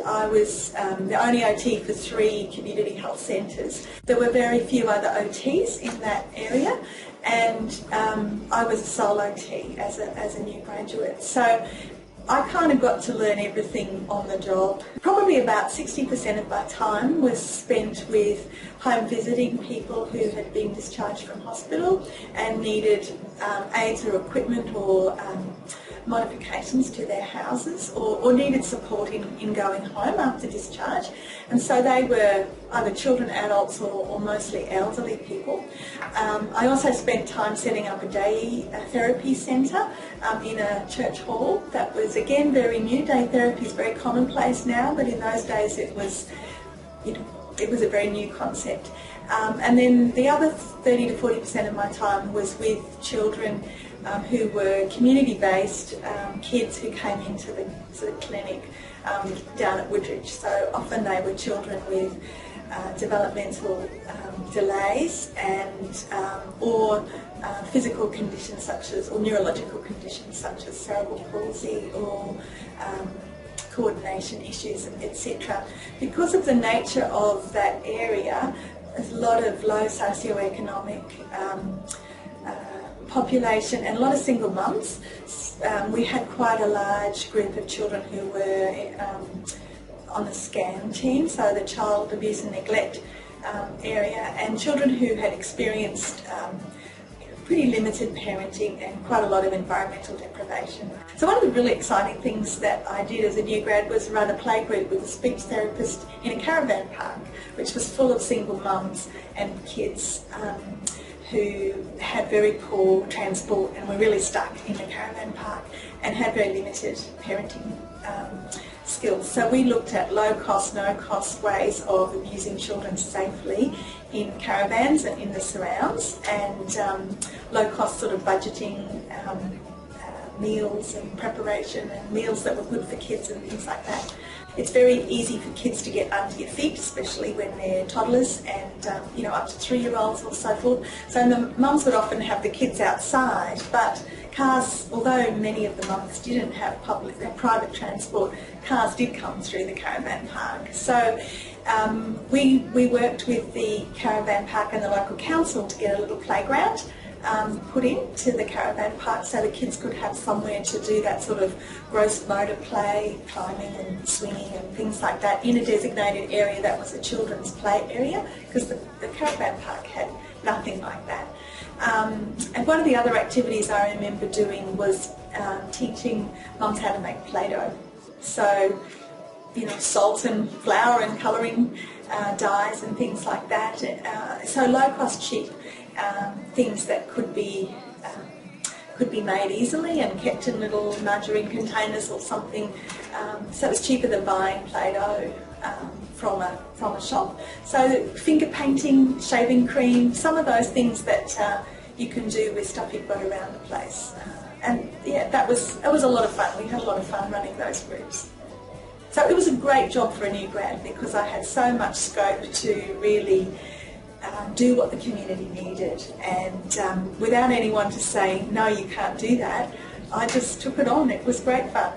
I was the only OT for 3 community health centres. There were very few other OTs in that area, and I was a sole OT as a new graduate. So I kind of got to learn everything on the job. Probably about 60% of my time was spent with home visiting people who had been discharged from hospital and needed aids or equipment or modifications to their houses, or needed support in going home after discharge. And so they were either children, adults, or mostly elderly people. I also spent time setting up a day therapy centre in a church hall. That was again very new. Day therapy is very commonplace now, but in those days it was a very new concept. And then the other 30 to 40% of my time was with children who were community-based kids who came into the sort of clinic down at Woodridge. So often they were children with developmental delays and or physical conditions such as, or neurological conditions such as cerebral palsy or coordination issues, etc. Because of the nature of that area, there's a lot of low socioeconomic population and a lot of single mums. We had quite a large group of children who were on the SCAN team, so the child abuse and neglect area, and children who had experienced pretty limited parenting and quite a lot of environmental deprivation. So one of the really exciting things that I did as a new grad was run a playgroup with a speech therapist in a caravan park, which was full of single mums and kids who had very poor transport and were really stuck in the caravan park and had very limited parenting skills. So we looked at low-cost, no-cost ways of abusing children safely in caravans and in the surrounds, and low-cost sort of budgeting, meals and preparation and meals that were good for kids and things like that. It's very easy for kids to get under your feet, especially when they're toddlers and up to 3-year-olds or so forth. So the mums would often have the kids outside, but cars, although many of the mums didn't have private transport, cars did come through the caravan park. So we worked with the caravan park and the local council to get a little playground put into the caravan park so the kids could have somewhere to do that sort of gross motor play, climbing and swinging and things like that in a designated area that was a children's play area, because the caravan park had nothing like that. And one of the other activities I remember doing was teaching mums how to make Play-Doh. So, salt and flour and colouring dyes and things like that. So low-cost, cheap things that could be made easily and kept in little margarine containers or something. So it was cheaper than buying Play-Doh from a shop. So finger painting, shaving cream, some of those things that you can do with stuff you've got around the place. And yeah, that was a lot of fun. We had a lot of fun running those groups. So it was a great job for a new grad because I had so much scope to really do what the community needed, and without anyone to say, no, you can't do that, I just took it on. It was great fun.